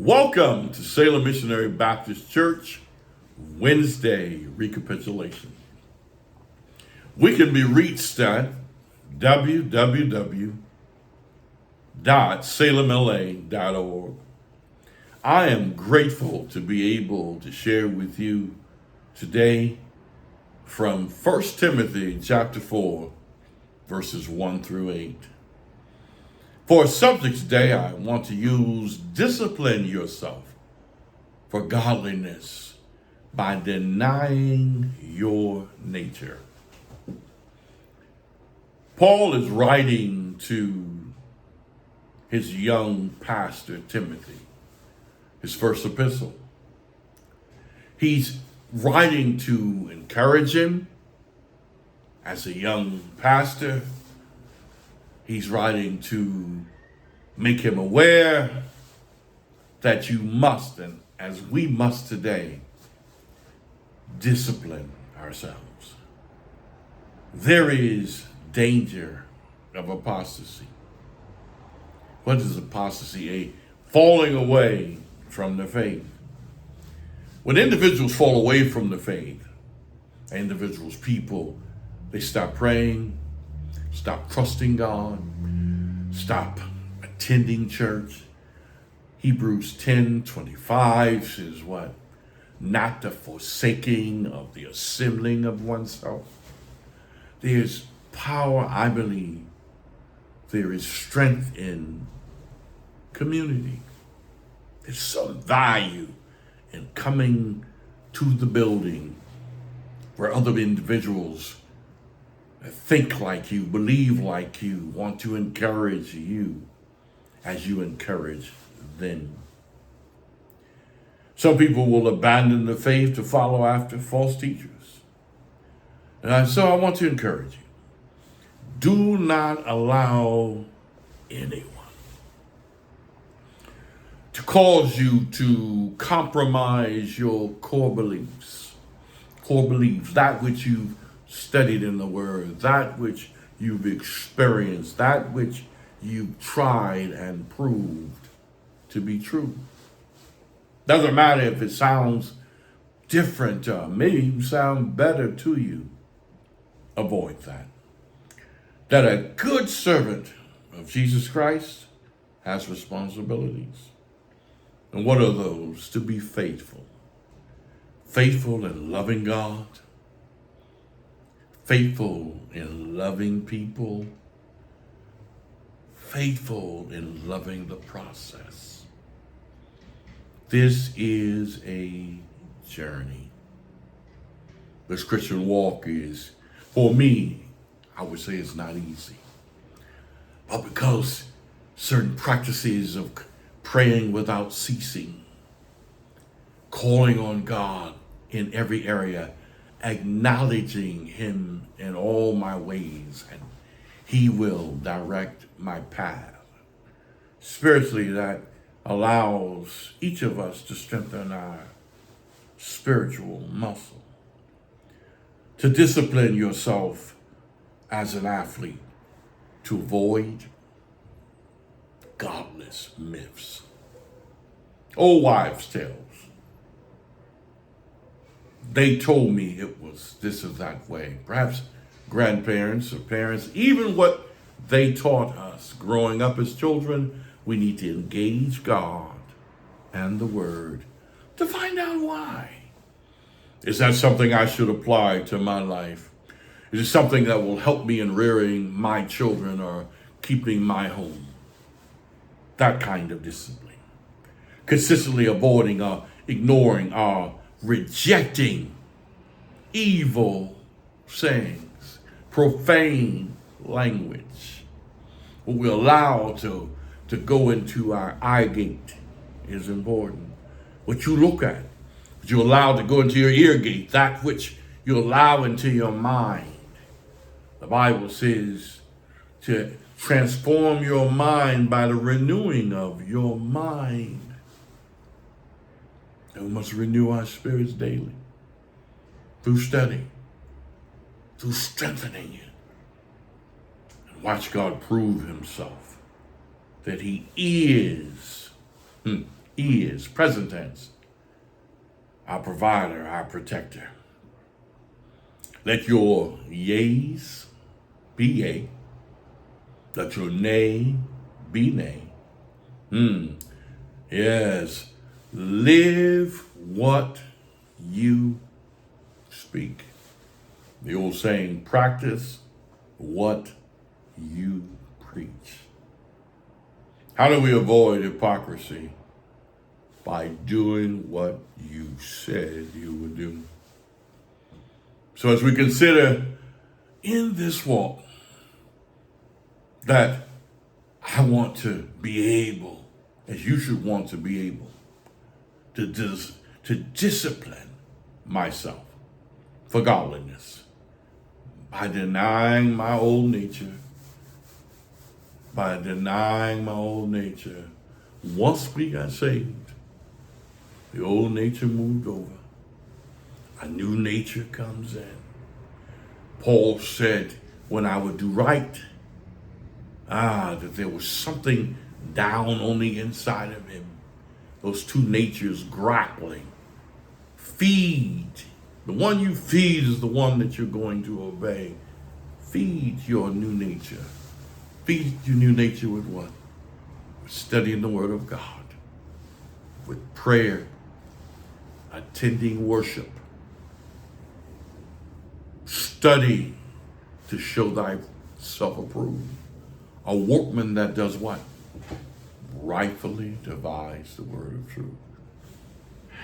Welcome to Salem Missionary Baptist Church Wednesday recapitulation. We can be reached at www.salemla.org. I am grateful to be able to share with you today from 1 Timothy chapter 4, verses 1 through 8. For a subject today, I want to use discipline yourself for godliness by denying your nature. Paul is writing to his young pastor, Timothy, his first epistle. He's writing to encourage him as a young pastor. He's writing to make him aware that you must, and as we must today, discipline ourselves. There is danger of apostasy. What is apostasy? A falling away from the faith. When individuals fall away from the faith, people, they stop praying, stop trusting God, stop attending church. Hebrews 10:25 says what? Not the forsaking of the assembling of oneself. There's power, I believe. There is strength in community. There's some value in coming to the building where other individuals think like you, believe like you, want to encourage you as you encourage them. Some people will abandon the faith to follow after false teachers. So I want to encourage you. Do not allow anyone to cause you to compromise your core beliefs, that which you've studied in the Word, that which you've experienced, that which you've tried and proved to be true. Doesn't matter if it sounds different, maybe even sound better to you. Avoid that. That a good servant of Jesus Christ has responsibilities. And what are those? To be faithful. Faithful in loving God. Faithful in loving people. Faithful in loving the process. This is a journey. This Christian walk is, for me, I would say it's not easy. But because certain practices of praying without ceasing, calling on God in every area, acknowledging him in all my ways, and he will direct my path. Spiritually, that allows each of us to strengthen our spiritual muscle. To discipline yourself as an athlete, to avoid godless myths. Old wives' tales. They told me it was this or that way. Perhaps grandparents or parents, even what they taught us growing up as children, we need to engage God and the Word to find out why. Is that something I should apply to my life? Is it something that will help me in rearing my children or keeping my home? That kind of discipline. Consistently avoiding or ignoring or rejecting evil sayings, profane language. What we allow to go into our eye gate is important. What you look at, what you allow to go into your ear gate, that which you allow into your mind. The Bible says to transform your mind by the renewing of your mind. And we must renew our spirits daily through study, through strengthening it. And watch God prove himself that he is is, present tense, our provider, our protector. Let your yeas be yea. Let your nay be nay. Yes. Live what you speak. The old saying, practice what you preach. How do we avoid hypocrisy? By doing what you said you would do. So as we consider in this walk that I want to be able, as you should want to be able, to discipline myself for godliness by denying my old nature. Once we got saved, the old nature moved over. A new nature comes in. Paul said, when I would do right, that there was something down on the inside of him. Those two natures grappling. Feed. The one you feed is the one that you're going to obey. Feed your new nature. Feed your new nature with what? With studying the Word of God. With prayer. Attending worship. Study to show thyself approved. A workman that does what? Rightfully divides the word of truth.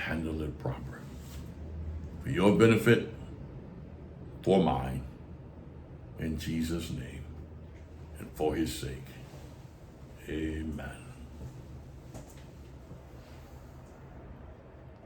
Handle it proper. For your benefit, for mine, in Jesus' name, and for his sake. Amen.